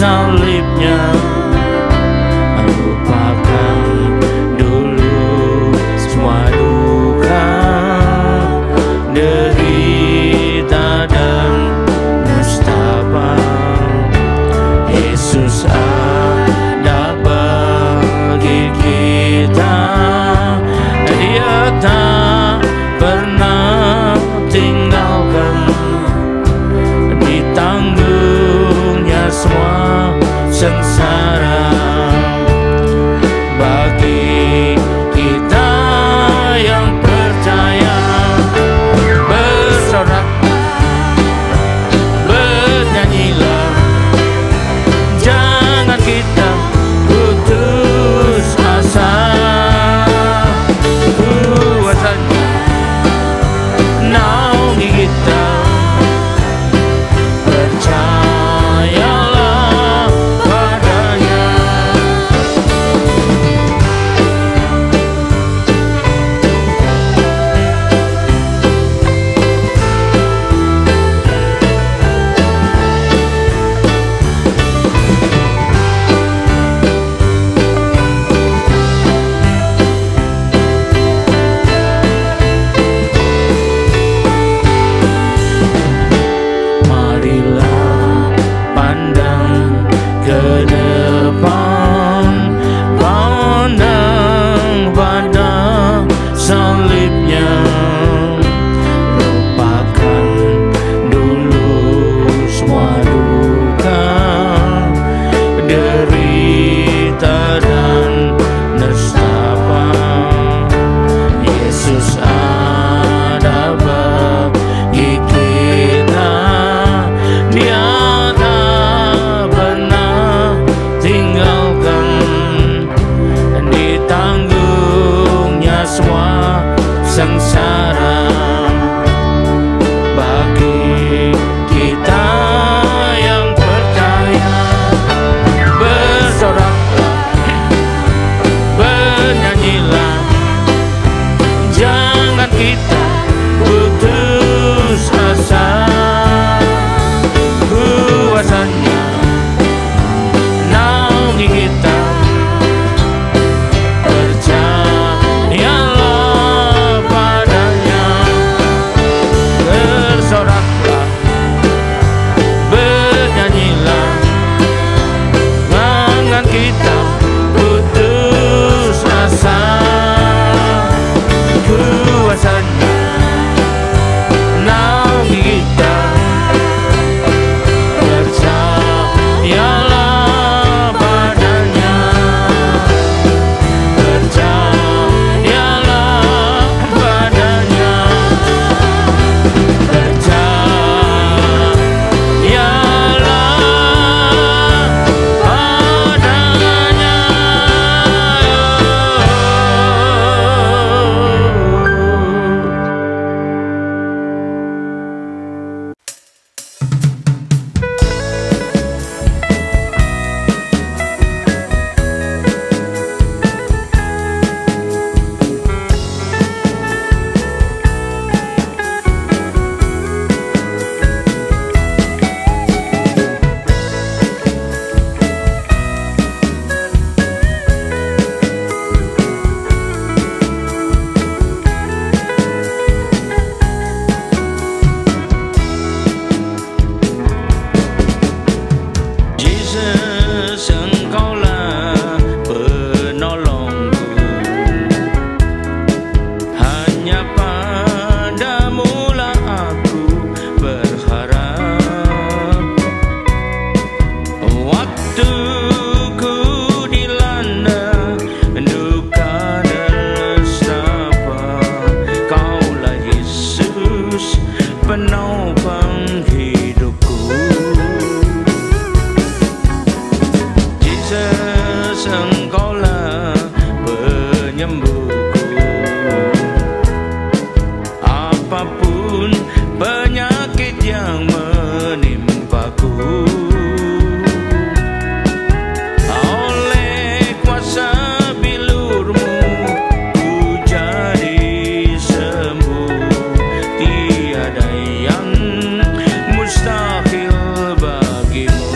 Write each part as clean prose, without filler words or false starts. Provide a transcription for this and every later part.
salibnya, lupakan dulu semua duka, derita dan nestapa. Yesus ada bagi kita, Dia tak pernah tinggalkan, ditanggungnya semua sengsara. Bagi kita yang percaya, bersorak, bernyanyilah, jangan kita putus asa. Kuasanya naungi kita, percayalah padanya. Marilah pandang ke depan, pandang pada salibnya, lupakan dulu semua duka, derita dan nestapa. Yesus ada bagi kita, Dia tak pernah tinggalkan, ditanggungnya semua sengsara. Bagi kita yang percaya, bersoraklah, bernyanyilah, jangan kita putus asa. Kuasanya naungi kita, percayalah padanya. Bersoraklah, bernyanyilah, jangan kita putus asa. Kuasanya naungi kita, percayalah padanya, percayalah padanya, mustahil bagimu.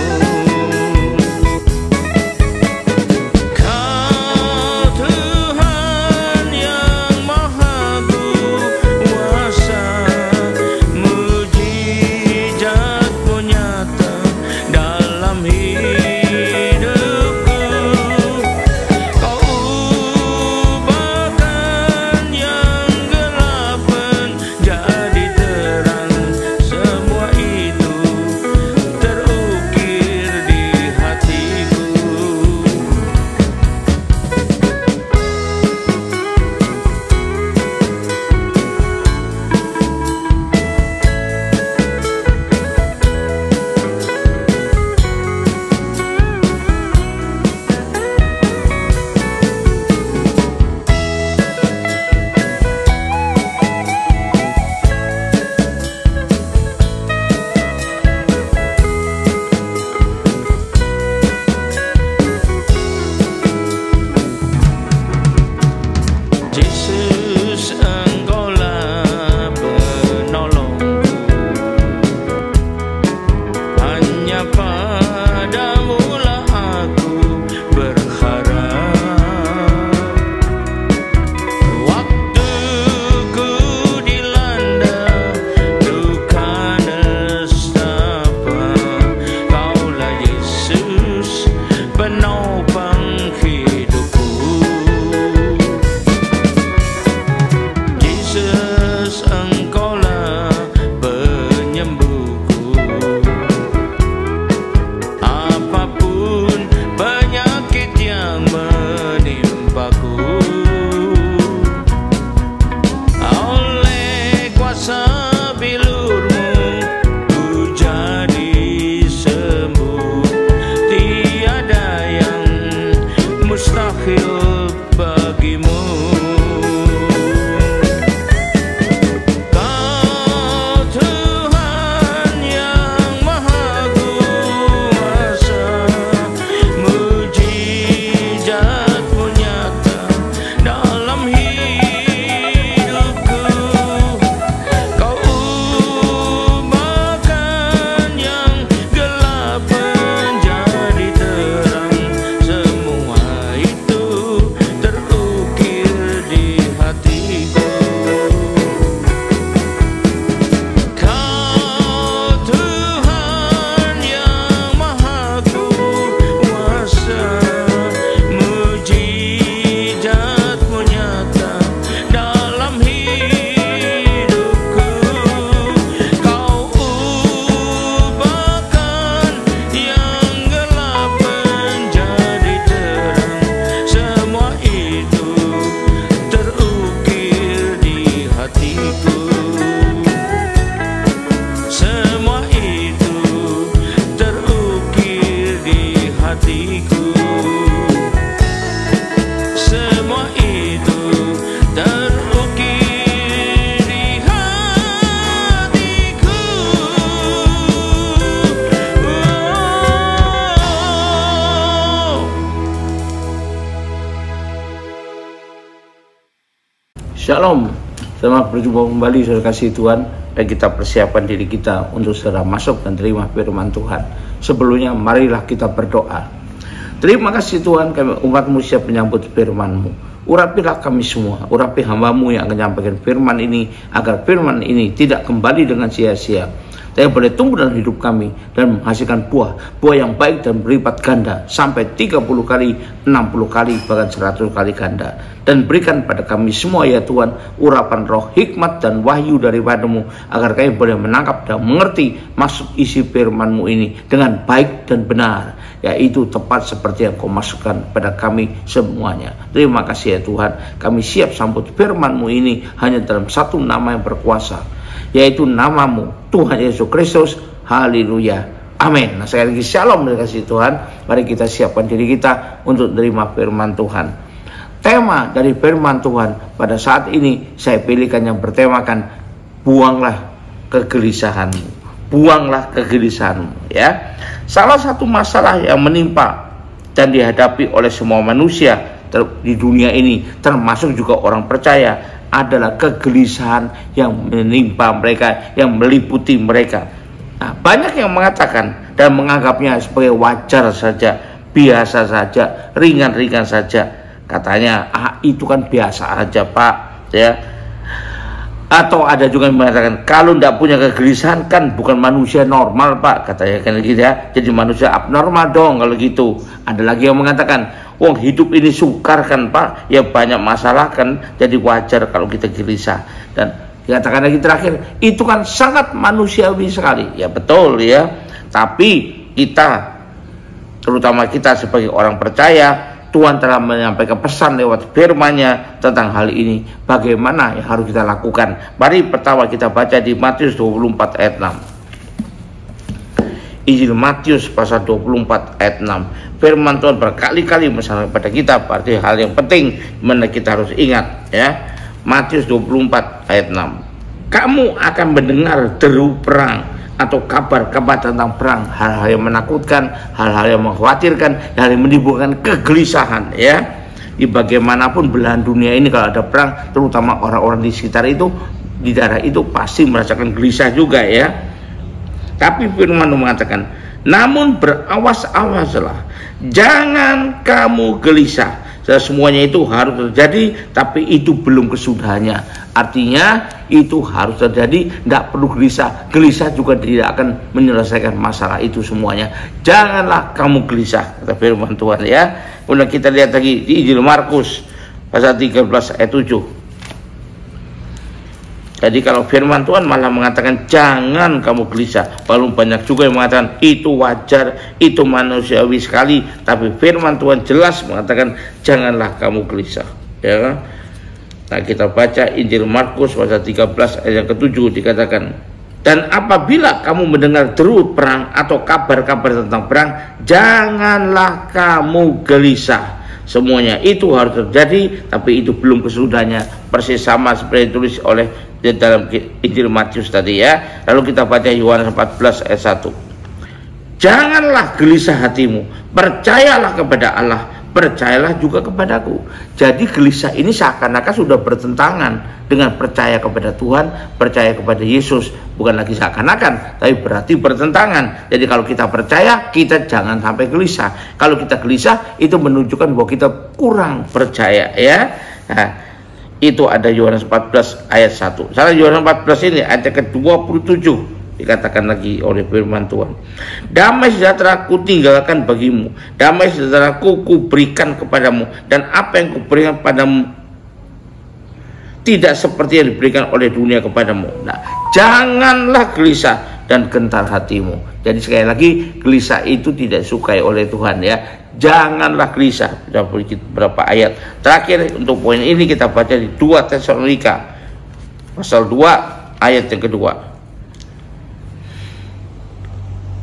Shalom, selamat berjumpa kembali saudara kasih Tuhan, dan kita persiapkan diri kita untuk segera masuk dan terima firman Tuhan. Sebelumnya marilah kita berdoa. Terima kasih Tuhan, kami umat-Mu siap menyambut firman-Mu. Urapilah kami semua, urapi hamba-Mu yang akan menyampaikan firman ini, agar firman ini tidak kembali dengan sia-sia, tapi boleh tumbuh dalam hidup kami dan menghasilkan buah yang baik dan berlipat ganda sampai 30 kali, 60 kali, bahkan 100 kali ganda. Dan berikan pada kami semua ya Tuhan urapan roh, hikmat dan wahyu daripada-Mu, agar kami boleh menangkap dan mengerti maksud isi firman-Mu ini dengan baik dan benar, yaitu tepat seperti yang Kau masukkan pada kami semuanya. Terima kasih ya Tuhan, kami siap sambut firman-Mu ini hanya dalam satu nama yang berkuasa, yaitu nama-Mu, Tuhan Yesus Kristus. Haleluya, amin. Nah, sekali lagi shalom dari kasih Tuhan. Mari kita siapkan diri kita untuk menerima firman Tuhan. Tema dari firman Tuhan pada saat ini saya pilihkan yang bertemakan buanglah kegelisahanmu. Buanglah kegelisahanmu, ya. Salah satu masalah yang menimpa dan dihadapi oleh semua manusia di dunia ini, termasuk juga orang percaya, adalah kegelisahan yang menimpa mereka, yang meliputi mereka. Nah, banyak yang mengatakan dan menganggapnya sebagai wajar saja, biasa saja, ringan-ringan saja. Katanya, itu kan biasa aja Pak, ya. Atau ada juga yang mengatakan, kalau tidak punya kegelisahan kan bukan manusia normal Pak, katanya kan gitu ya. Jadi manusia abnormal dong kalau gitu. Ada lagi yang mengatakan, wong hidup ini sukar kan Pak, ya banyak masalah kan, jadi wajar kalau kita gelisah. Dan dikatakan lagi terakhir, itu kan sangat manusiawi sekali. Ya betul ya, tapi kita, terutama kita sebagai orang percaya, Tuhan telah menyampaikan pesan lewat firman-Nya tentang hal ini. Bagaimana yang harus kita lakukan? Mari pertama kita baca di Matius 24 ayat 6. Injil Matius pasal 24 ayat 6. Firman Tuhan berkali-kali menyampaikan kepada kita berarti hal yang penting mana kita harus ingat, ya. Matius 24 ayat 6. Kamu akan mendengar deru perang atau kabar-kabar tentang perang, hal-hal yang menakutkan, hal-hal yang mengkhawatirkan, hal yang menimbulkan kegelisahan, ya. Di bagaimanapun belahan dunia ini kalau ada perang, terutama orang-orang di sekitar itu, di daerah itu pasti merasakan gelisah juga, ya. Tapi firman mengatakan, namun berawas-awaslah, jangan kamu gelisah. Semuanya itu harus terjadi, tapi itu belum kesudahannya. Artinya itu harus terjadi, tidak perlu gelisah. Gelisah juga tidak akan menyelesaikan masalah itu semuanya. Janganlah kamu gelisah, kata firman Tuhan, ya. Kemudian kita lihat lagi di Injil Markus pasal 13 ayat 7. Jadi kalau firman Tuhan malah mengatakan jangan kamu gelisah. Walaupun banyak juga yang mengatakan itu wajar, itu manusiawi sekali, tapi firman Tuhan jelas mengatakan janganlah kamu gelisah, ya. Nah, kita baca Injil Markus pasal 13 ayat ke-7 dikatakan, dan apabila kamu mendengar deru perang atau kabar-kabar tentang perang, janganlah kamu gelisah. Semuanya itu harus terjadi, tapi itu belum kesudahannya. Persis sama seperti ditulis oleh di dalam Injil Matius tadi, ya. Lalu kita baca Yohanes 14 ayat 1. Janganlah gelisah hatimu, percayalah kepada Allah, percayalah juga kepadaku. Jadi gelisah ini seakan-akan sudah bertentangan dengan percaya kepada Tuhan, percaya kepada Yesus. Bukan lagi seakan-akan, tapi berarti bertentangan. Jadi kalau kita percaya, kita jangan sampai gelisah. Kalau kita gelisah, itu menunjukkan bahwa kita kurang percaya, ya. Nah, itu ada Yohanes 14 ayat 1. Salah Yohanes 14 ini ayat ke-27 dikatakan lagi oleh firman Tuhan. Damai sejahtera-Ku tinggalkan bagimu, damai sejahtera-Ku kuberikan kepadamu, dan apa yang kuberikan padamu tidak seperti yang diberikan oleh dunia kepadamu. Nah, janganlah gelisah dan gentar hatimu. Jadi sekali lagi, gelisah itu tidak disukai oleh Tuhan, ya. Janganlah gelisah. Sudah beberapa ayat. Terakhir untuk poin ini kita baca di 2 Tesalonika pasal 2 ayat yang kedua.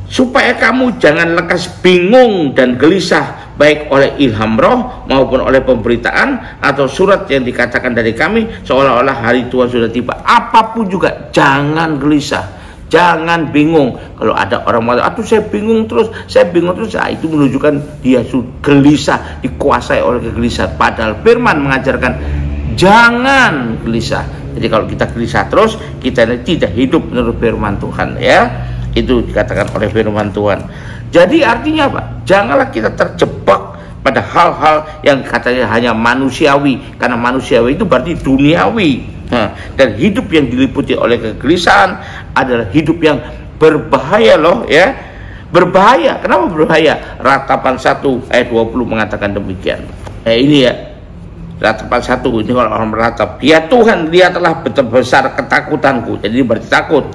Supaya kamu jangan lekas bingung dan gelisah, baik oleh ilham roh maupun oleh pemberitaan atau surat yang dikatakan dari kami, seolah-olah hari Tuhan sudah tiba. Apapun juga jangan gelisah, jangan bingung. Kalau ada orang mengatakan, aduh saya bingung terus, nah, itu menunjukkan dia gelisah, dikuasai oleh kegelisahan. Padahal firman mengajarkan jangan gelisah. Jadi kalau kita gelisah terus, kita ini tidak hidup menurut firman Tuhan, ya. Itu dikatakan oleh firman Tuhan. Jadi artinya apa? Janganlah kita terjebak pada hal-hal yang katanya hanya manusiawi, karena manusiawi itu berarti duniawi. Dan hidup yang diliputi oleh kegelisahan adalah hidup yang berbahaya loh, ya. Berbahaya. Kenapa berbahaya? Ratapan 1 ayat 20 mengatakan demikian. Ini ya, ratapan 1 ini kalau orang meratap, ya Tuhan, lihatlah betapa besar ketakutanku. Jadi berarti takut.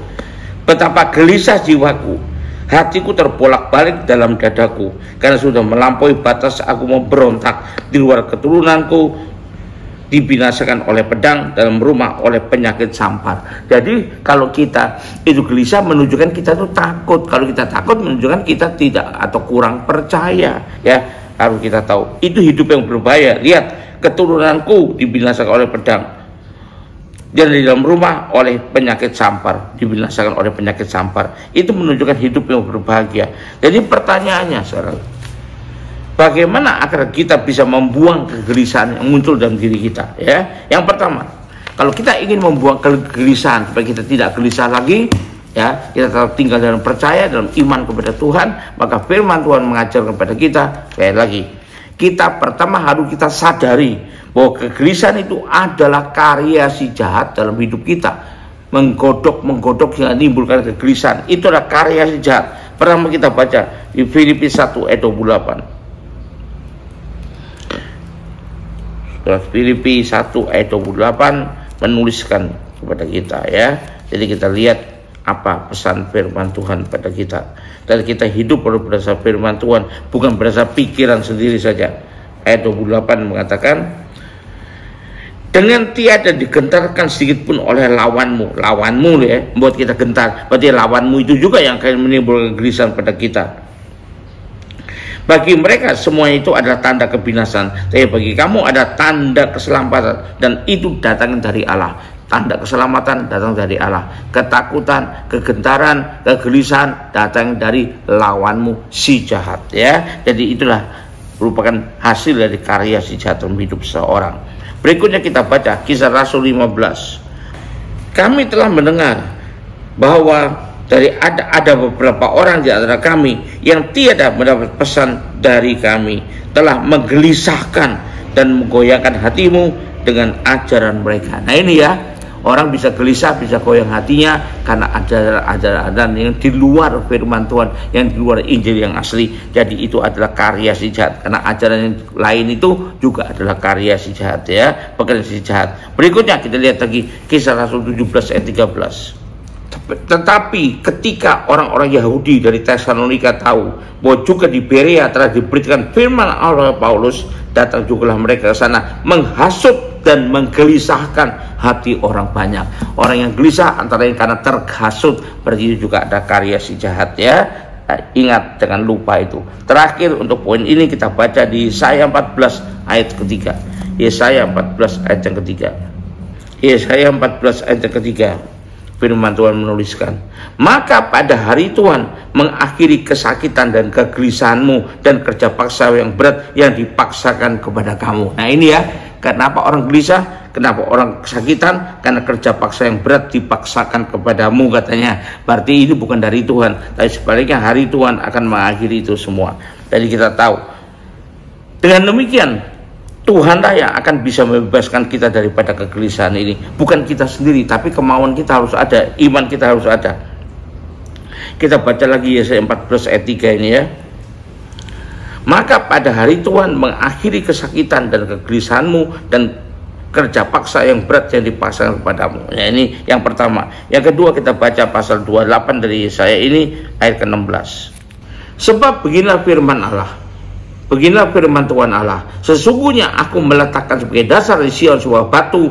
Betapa gelisah jiwaku, hatiku terbolak-balik dalam dadaku, karena sudah melampaui batas aku mau berontak. Di luar keturunanku dibinasakan oleh pedang, dalam rumah oleh penyakit sampar. Jadi kalau kita itu gelisah menunjukkan kita itu takut. Kalau kita takut menunjukkan kita tidak atau kurang percaya, ya. Harus kita tahu itu hidup yang berbahaya. Lihat, keturunanku dibinasakan oleh pedang, dan di dalam rumah oleh penyakit sampar, dibinasakan oleh penyakit sampar. Itu menunjukkan hidup yang berbahagia. Jadi pertanyaannya sekarang, bagaimana agar kita bisa membuang kegelisahan yang muncul dalam diri kita, ya? Yang pertama, kalau kita ingin membuang kegelisahan supaya kita tidak gelisah lagi, ya, kita tetap tinggal dalam percaya, dalam iman kepada Tuhan, maka firman Tuhan mengajar kepada kita, sekali lagi, kita pertama harus kita sadari bahwa kegelisahan itu adalah karya si jahat dalam hidup kita. Menggodok yang menimbulkan kegelisahan, itu adalah karya si jahat. Pertama kita baca di Filipi 1 ayat 28. Filipi 1 ayat 28 menuliskan kepada kita, ya. Jadi kita lihat apa pesan firman Tuhan pada kita, dan kita hidup berdasar firman Tuhan, bukan berdasar pikiran sendiri saja. Ayat 28 mengatakan, dengan tiada digentarkan sedikit pun oleh lawanmu, ya, membuat kita gentar. Berarti lawanmu itu juga yang akan menimbulkan kegelisahan pada kita. Bagi mereka semua itu adalah tanda kebinasan, tapi bagi kamu ada tanda keselamatan, dan itu datangnya dari Allah. Tanda keselamatan datang dari Allah. Ketakutan, kegentaran, kegelisahan datang dari lawanmu si jahat, ya. Jadi itulah merupakan hasil dari karya si jahat dalam hidup seseorang. Berikutnya kita baca Kisah Rasul 15. Kami telah mendengar bahwa ada beberapa orang di antara kami yang tiada mendapat pesan dari kami, telah menggelisahkan dan menggoyangkan hatimu dengan ajaran mereka. Nah ini ya, orang bisa gelisah, bisa goyang hatinya karena ajaran-ajaran yang di luar firman Tuhan, yang di luar Injil yang asli. Jadi itu adalah karya si jahat, karena ajaran yang lain itu juga adalah karya si jahat, ya, pekerjaan si jahat. Berikutnya kita lihat lagi Kisah Rasul 17 ayat 13. Tetapi ketika orang-orang Yahudi dari Tesalonika tahu bahwa juga di Berea telah diberikan firman Allah Paulus, datang jugalah mereka ke sana menghasut dan menggelisahkan hati orang banyak. Orang yang gelisah antara lain karena terhasut, berarti itu juga ada karya si jahat, ya. Ingat, jangan lupa itu. Terakhir untuk poin ini kita baca di Yesaya 14 ayat ketiga. Yesaya 14 ayat yang ketiga. Yesaya 14 ayat yang ketiga. Firman Tuhan menuliskan, maka pada hari Tuhan mengakhiri kesakitan dan kegelisahanmu dan kerja paksa yang berat yang dipaksakan kepada kamu. Nah ini ya, kenapa orang gelisah, kenapa orang kesakitan, karena kerja paksa yang berat dipaksakan kepadamu, katanya. Berarti ini bukan dari Tuhan, tapi sebaliknya hari Tuhan akan mengakhiri itu semua. Jadi kita tahu, dengan demikian Tuhanlah yang akan bisa membebaskan kita daripada kegelisahan ini. Bukan kita sendiri, tapi kemauan kita harus ada, iman kita harus ada. Kita baca lagi Yesaya 14 ayat 3 ini, ya. Maka pada hari Tuhan mengakhiri kesakitan dan kegelisahanmu dan kerja paksa yang berat yang dipaksakan kepadamu. Ya, ini yang pertama. Yang kedua kita baca pasal 28 dari Yesaya ini ayat ke-16. Sebab beginilah firman Allah. Beginilah firman Tuhan Allah, sesungguhnya aku meletakkan sebagai dasar di Sion sebuah batu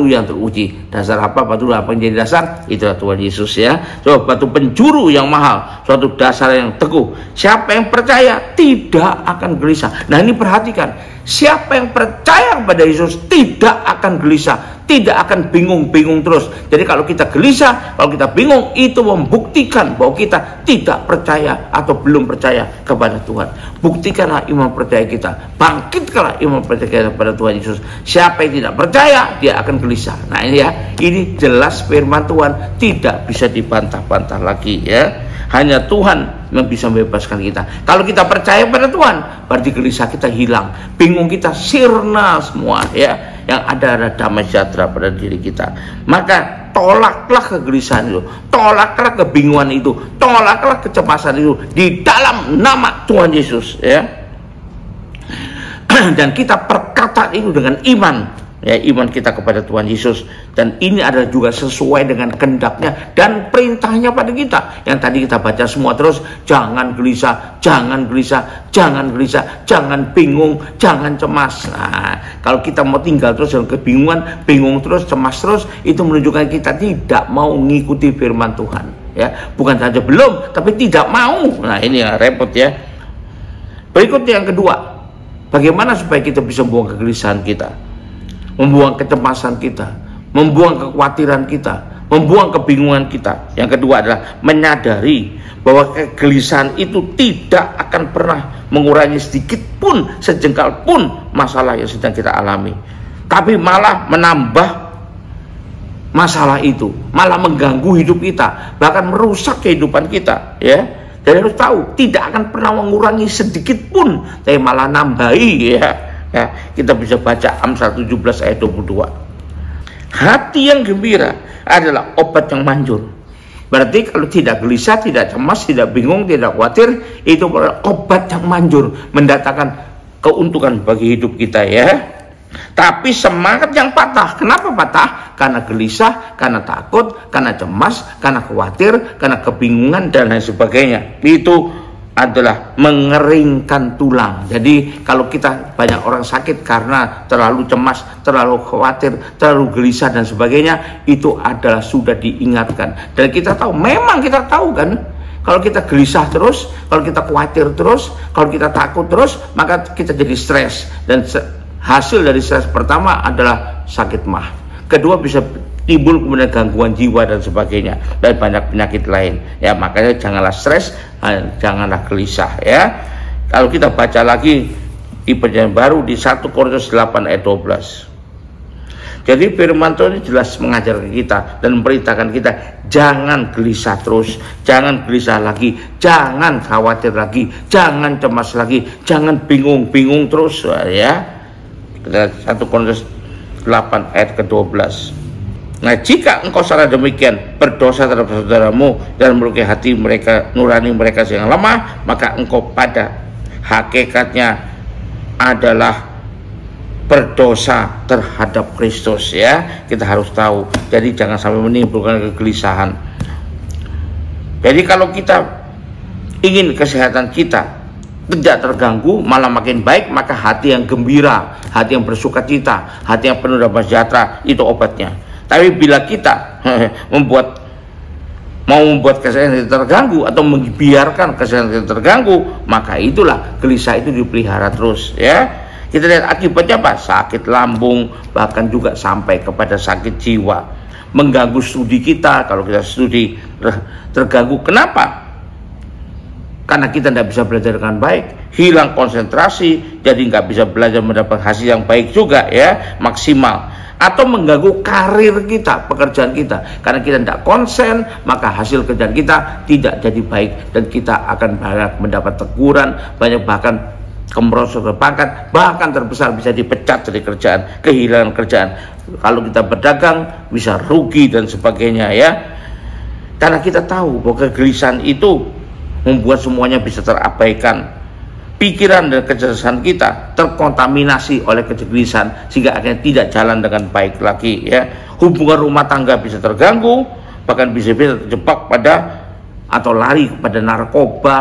yang teruji. Dasar apa? Batu apa yang jadi dasar? Itulah Tuhan Yesus, ya. Sebuah batu penjuru yang mahal, suatu dasar yang teguh. Siapa yang percaya tidak akan gelisah. Nah ini perhatikan, siapa yang percaya kepada Yesus tidak akan gelisah. tidak akan bingung-bingung terus. Jadi kalau kita gelisah, kalau kita bingung, itu membuktikan bahwa kita tidak percaya atau belum percaya kepada Tuhan. Buktikanlah iman percaya kita, bangkitkanlah iman percaya kita kepada Tuhan Yesus. Siapa yang tidak percaya, dia akan gelisah. Nah ini ya, ini jelas firman Tuhan, tidak bisa dibantah-bantah lagi ya. Hanya Tuhan yang bisa membebaskan kita. Kalau kita percaya pada Tuhan, berarti gelisah kita hilang, bingung kita sirna semua ya. Yang ada damai sejahtera pada diri kita. Maka tolaklah kegelisahan itu, tolaklah kebingungan itu, tolaklah kecemasan itu di dalam nama Tuhan Yesus ya. Dan kita perkataan itu dengan iman ya, iman kita kepada Tuhan Yesus, dan ini adalah juga sesuai dengan kehendaknya dan perintahnya pada kita yang tadi kita baca semua terus. Jangan gelisah, jangan gelisah, jangan gelisah, jangan bingung, jangan cemas. Nah, kalau kita mau tinggal terus dalam kebingungan, bingung terus, cemas terus, itu menunjukkan kita tidak mau mengikuti firman Tuhan ya. Bukan saja belum, tapi tidak mau. Nah ini ya repot ya. Berikut yang kedua, bagaimana supaya kita bisa membuang kegelisahan kita, membuang kecemasan kita, membuang kekhawatiran kita, membuang kebingungan kita. Yang kedua adalah menyadari bahwa kegelisahan itu tidak akan pernah mengurangi sedikit pun, sejengkal pun masalah yang sedang kita alami, tapi malah menambah masalah itu, malah mengganggu hidup kita, bahkan merusak kehidupan kita ya. Dan harus tahu, tidak akan pernah mengurangi sedikit pun, tapi malah nambahi ya. Ya, kita bisa baca Amsal 17 ayat 22. Hati yang gembira adalah obat yang manjur. Berarti kalau tidak gelisah, tidak cemas, tidak bingung, tidak khawatir, itu adalah obat yang manjur, mendatangkan keuntungan bagi hidup kita ya. Tapi semangat yang patah, kenapa patah? Karena gelisah, karena takut, karena cemas, karena khawatir, karena kebingungan dan lain sebagainya. Itu adalah mengeringkan tulang. Jadi kalau kita banyak orang sakit karena terlalu cemas, terlalu khawatir, terlalu gelisah dan sebagainya, itu adalah sudah diingatkan. Dan kita tahu, memang kita tahu kan, kalau kita gelisah terus, kalau kita khawatir terus, kalau kita takut terus, maka kita jadi stres. Dan hasil dari stres pertama adalah sakit mah. Kedua bisa timbul kemudian gangguan jiwa dan sebagainya, dan banyak penyakit lain ya. Makanya janganlah stres, janganlah gelisah ya. Kalau kita baca lagi di Perjanjian Baru di 1 Korintus 8 ayat 12, jadi firman Tuhan ini jelas mengajar kita dan memberitakan kita, jangan gelisah terus, jangan gelisah lagi, jangan khawatir lagi, jangan cemas lagi, jangan bingung-bingung terus ya. 1 Korintus 8 ayat ke-12. Nah, jika engkau salah demikian berdosa terhadap saudaramu dan melukai hati mereka, nurani mereka yang lemah, maka engkau pada hakikatnya adalah berdosa terhadap Kristus ya. Kita harus tahu. Jadi jangan sampai menimbulkan kegelisahan. Jadi kalau kita ingin kesehatan kita tidak terganggu, malah makin baik, maka hati yang gembira, hati yang bersukacita, hati yang penuh damai sejahtera, itu obatnya. Tapi bila kita mau membuat kesehatan kita terganggu atau membiarkan kesehatan kita terganggu, maka itulah gelisah itu dipelihara terus ya. Kita lihat akibatnya apa? Sakit lambung, bahkan juga sampai kepada sakit jiwa, mengganggu studi kita. Kalau kita studi terganggu, kenapa? Karena kita tidak bisa belajar dengan baik, hilang konsentrasi, jadi nggak bisa belajar mendapat hasil yang baik juga ya, maksimal. Atau mengganggu karir kita, pekerjaan kita, karena kita tidak konsen, maka hasil kerjaan kita tidak jadi baik, dan kita akan banyak mendapat teguran, banyak bahkan kemerosotan pangkat, bahkan terbesar bisa dipecat dari kerjaan, kehilangan kerjaan. Kalau kita berdagang bisa rugi dan sebagainya ya. Karena kita tahu bahwa kegelisahan itu membuat semuanya bisa terabaikan. Pikiran dan kecerdasan kita terkontaminasi oleh kegelisahan, sehingga akhirnya tidak jalan dengan baik lagi ya. Hubungan rumah tangga bisa terganggu, bahkan bisa terjebak pada atau lari kepada narkoba,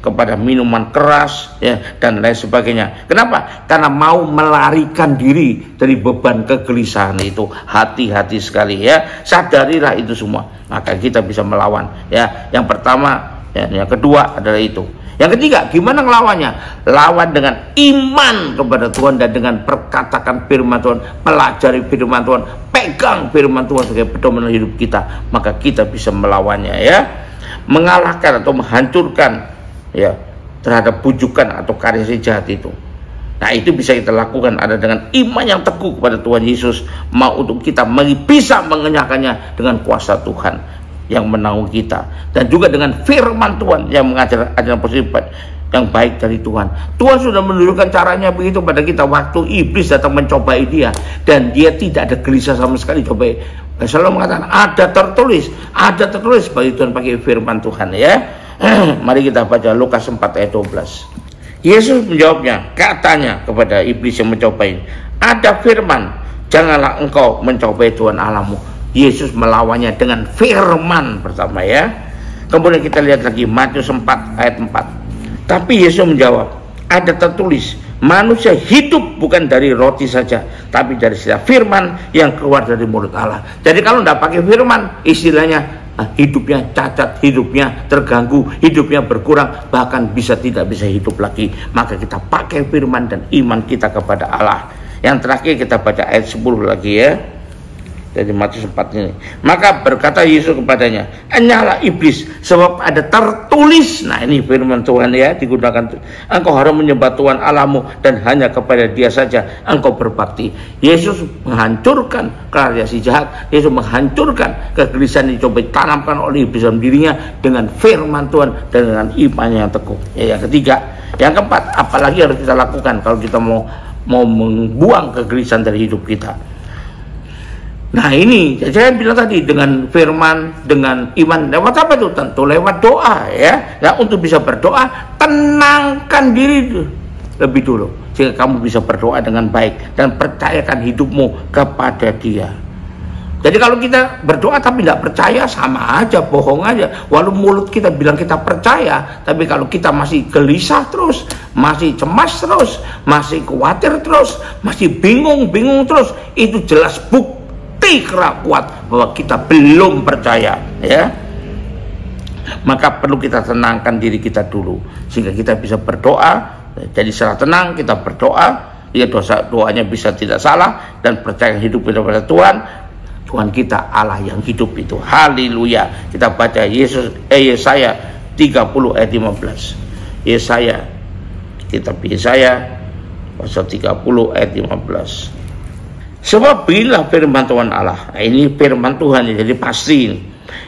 kepada minuman keras ya, dan lain sebagainya. Kenapa? Karena mau melarikan diri dari beban kegelisahan itu. Hati-hati sekali ya, sadarilah itu semua, maka kita bisa melawan ya. Yang pertama, Ya, yang kedua adalah itu. Yang ketiga, gimana ngelawannya? Lawan dengan iman kepada Tuhan dan dengan perkatakan firman Tuhan, pelajari firman Tuhan, pegang firman Tuhan sebagai pedoman hidup kita, maka kita bisa melawannya, ya. Mengalahkan atau menghancurkan, ya, terhadap bujukan atau karya si jahat itu. Nah, itu bisa kita lakukan ada dengan iman yang teguh kepada Tuhan Yesus, mau untuk kita bisa mengenyahkannya dengan kuasa Tuhan yang menaungi kita, dan juga dengan firman Tuhan yang mengajar ajaran positif yang baik dari Tuhan. Tuhan sudah menunjukkan caranya begitu pada kita waktu iblis datang mencobai dia, dan dia tidak ada gelisah sama sekali. Coba selalu mengatakan ada tertulis bagi Tuhan pakai firman Tuhan, ya. Mari kita baca Lukas 4 ayat 12. Yesus menjawabnya, katanya kepada iblis yang mencobai, ada firman, janganlah engkau mencobai Tuhan Allahmu. Yesus melawannya dengan firman pertama, ya. Kemudian kita lihat lagi Matius 4 ayat 4. Tapi Yesus menjawab, ada tertulis, manusia hidup bukan dari roti saja, tapi dari setiap firman yang keluar dari mulut Allah. Jadi kalau tidak pakai firman, istilahnya hidupnya cacat, hidupnya terganggu, hidupnya berkurang, bahkan tidak bisa hidup lagi. Maka kita pakai firman dan iman kita kepada Allah. Yang terakhir kita baca ayat 10 lagi, ya. Dari Matius 4 ini. Maka berkata Yesus kepadanya, enyahlah iblis, sebab ada tertulis. Nah, ini firman Tuhan, ya, digunakan. Engkau harus menyembah Tuhan Allahmu dan hanya kepada Dia saja engkau berbakti. Yesus menghancurkan karya si jahat. Yesus menghancurkan kegelisahan yang coba ditanamkan oleh iblis dalam dirinya dengan firman Tuhan dan dengan iman yang teguh. Ya, yang ketiga, yang keempat, apalagi harus kita lakukan kalau kita mau membuang kegelisahan dari hidup kita. Nah, ini saya bilang tadi, dengan firman, dengan iman, lewat apa itu? Tentu lewat doa, ya. Nah, untuk bisa berdoa, tenangkan diri lebih dulu sehingga kamu bisa berdoa dengan baik dan percayakan hidupmu kepada Dia. Jadi kalau kita berdoa tapi tidak percaya, sama aja, bohong aja. Walaupun mulut kita bilang kita percaya, tapi kalau kita masih gelisah terus, masih cemas terus, masih khawatir terus, masih bingung terus, itu jelas bukti kuat bahwa kita belum percaya, ya. Maka perlu kita tenangkan diri kita dulu sehingga kita bisa berdoa. Jadi setelah tenang kita berdoa, ya, doanya bisa tidak salah dan percaya hidup kepada Tuhan. Tuhan kita Allah yang hidup itu. Haleluya. Kita baca Yesaya 30 ayat 15. Kitab Yesaya pasal 30 ayat 15. Sebab beginilah firman Tuhan Allah. Nah, ini firman Tuhan, jadi pasti ini.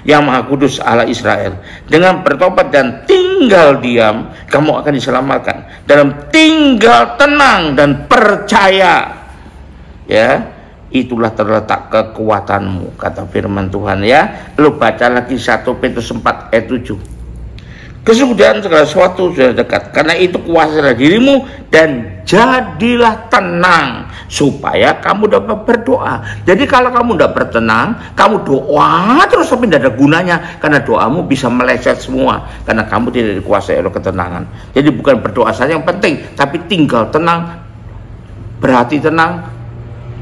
Yang Maha Kudus Allah Israel, dengan bertobat dan tinggal diam, kamu akan diselamatkan. Dalam tinggal tenang dan percaya, ya, itulah terletak kekuatanmu, kata firman Tuhan, ya. Lalu baca lagi 1 Petrus 4 ayat 7. Kesudahan segala sesuatu sudah dekat, karena itu kuasailah dirimu dan jadilah tenang supaya kamu dapat berdoa. Jadi kalau kamu tidak bertenang, kamu doa terus tapi tidak ada gunanya, karena doamu bisa meleset semua karena kamu tidak dikuasai oleh ketenangan. Jadi bukan berdoa saja yang penting, tapi tinggal tenang, berhati tenang,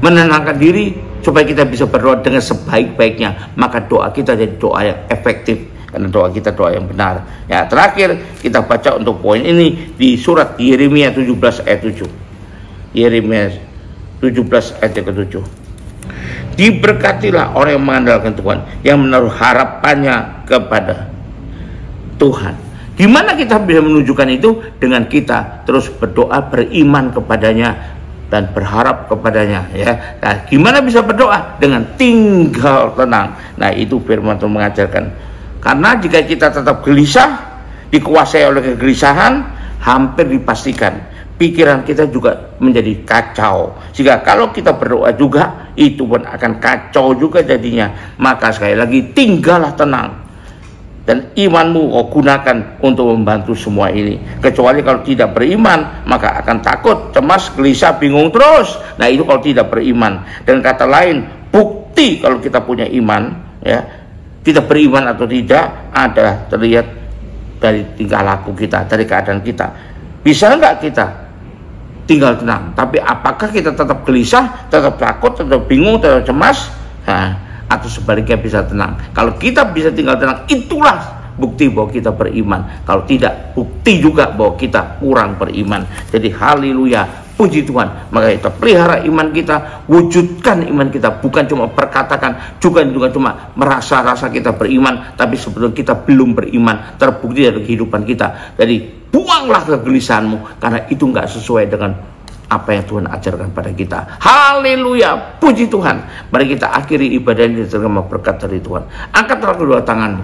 menenangkan diri supaya kita bisa berdoa dengan sebaik-baiknya. Maka doa kita jadi doa yang efektif, karena doa kita doa yang benar. Ya, terakhir kita baca untuk poin ini di surat Yeremia 17 ayat 7. Yeremia 17 ayat ke-7. Diberkatilah orang yang mengandalkan Tuhan, yang menaruh harapannya kepada Tuhan. Gimana kita bisa menunjukkan itu? Dengan kita terus berdoa, beriman kepadanya dan berharap kepadanya, ya. Nah, gimana bisa berdoa? Dengan tinggal tenang. Nah, itu firman Tuhan mengajarkan. Karena jika kita tetap gelisah, dikuasai oleh kegelisahan, hampir dipastikan pikiran kita juga menjadi kacau. Sehingga kalau kita berdoa juga, itu pun akan kacau juga jadinya. Maka sekali lagi, tinggallah tenang. Dan imanmu gunakan untuk membantu semua ini. Kecuali kalau tidak beriman, maka akan takut, cemas, gelisah, bingung terus. Nah, itu kalau tidak beriman. Dan kata lain, bukti kalau kita punya iman, ya, kita beriman atau tidak adalah terlihat dari tingkah laku kita, dari keadaan kita. Bisa enggak kita tinggal tenang? Tapi apakah kita tetap gelisah, tetap takut, tetap bingung, tetap cemas? Nah, atau sebaliknya bisa tenang? Kalau kita bisa tinggal tenang, itulah bukti bahwa kita beriman. Kalau tidak, bukti juga bahwa kita kurang beriman. Jadi haleluya, puji Tuhan. Maka kita pelihara iman kita, wujudkan iman kita. Bukan cuma perkatakan, juga cuma merasa-rasa kita beriman, tapi sebetulnya kita belum beriman, terbukti dari kehidupan kita. Jadi buanglah kegelisahanmu, karena itu nggak sesuai dengan apa yang Tuhan ajarkan pada kita. Haleluya, puji Tuhan. Mari kita akhiri ibadah ini dengan berkat dari Tuhan. Angkatlah kedua tanganmu,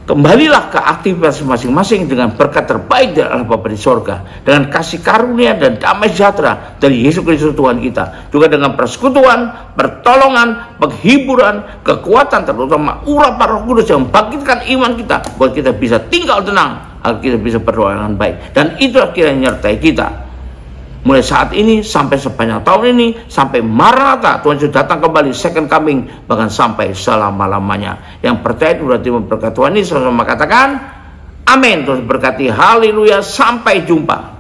kembalilah ke aktivitas masing-masing dengan berkat terbaik dari Allah Bapa di sorga, dengan kasih karunia dan damai sejahtera dari Yesus Kristus Tuhan kita, juga dengan persekutuan, pertolongan, penghiburan, kekuatan, terutama urapan Roh Kudus yang membangkitkan iman kita, buat kita bisa tinggal tenang, agar kita bisa berdoa dengan baik. Dan itu akhirnya menyertai kita mulai saat ini sampai sepanjang tahun ini, sampai Maranatha, Tuhan sudah datang kembali, second coming, bahkan sampai selama-lamanya. Yang percaya berarti memberkati Tuhan ini, sama-sama katakan amin. Terus berkati, haleluya, sampai jumpa.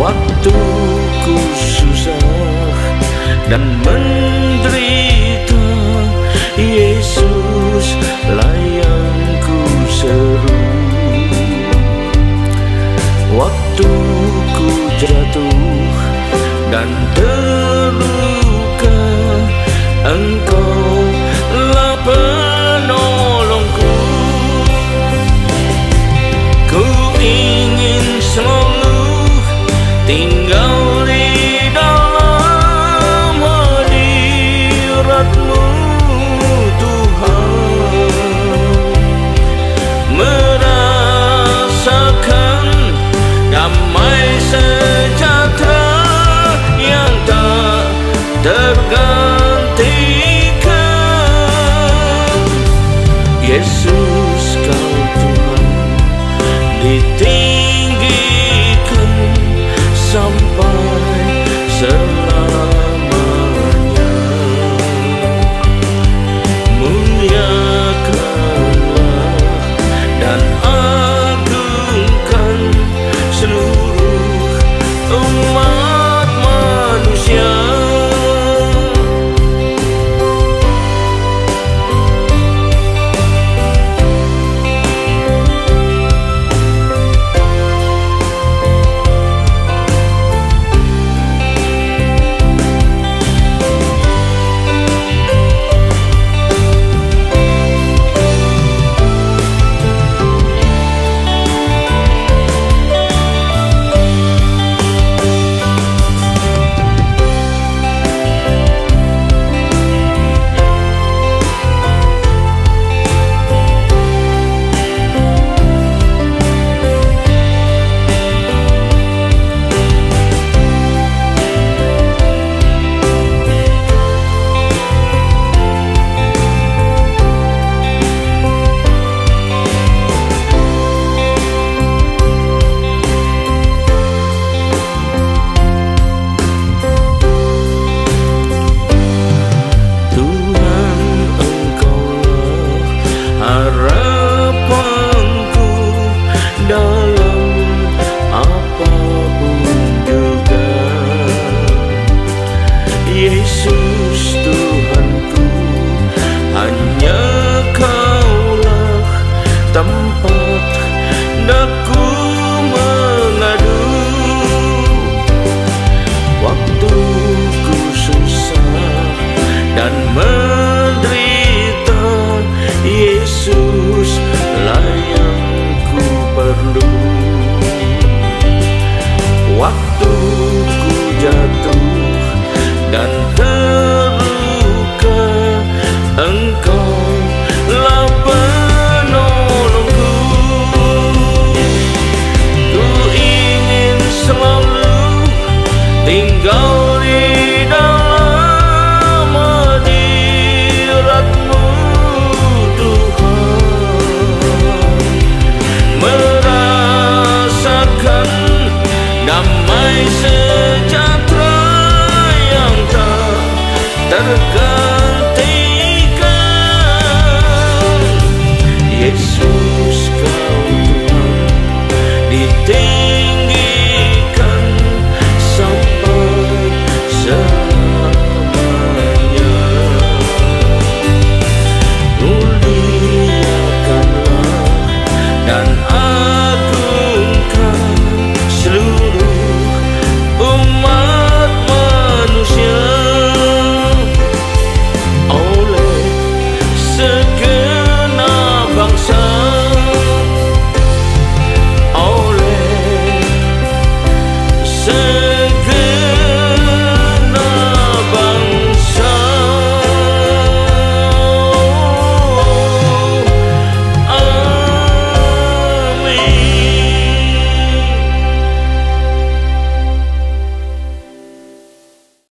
Waktuku susah dan menderita, Yesus lah yang ku seru. Waktuku jatuh dan terluka, Engkau lah penolongku. Ku ingin selalu tinggal di dalam hadirat-Mu, Tuhan, merasakan damai sejahtera yang tak tergantikan. Yesus, Kau Tuhan, ditinggikan sampai Padaku mengadu waktu ku susah dan menderita. Yesus lah yang ku perlu. Waktu ku jatuh dan terluka, Engkau lah penolongku. Ku ingin selalu tinggal di dalam hadirat-Mu Tuhan, merasakan damai sejahtera yang tak tergantikan. Yesus Kau Tuhan ditinggikan sampai selamanya. Muliakanlah dan agungkan seluruh umat manusia oleh segala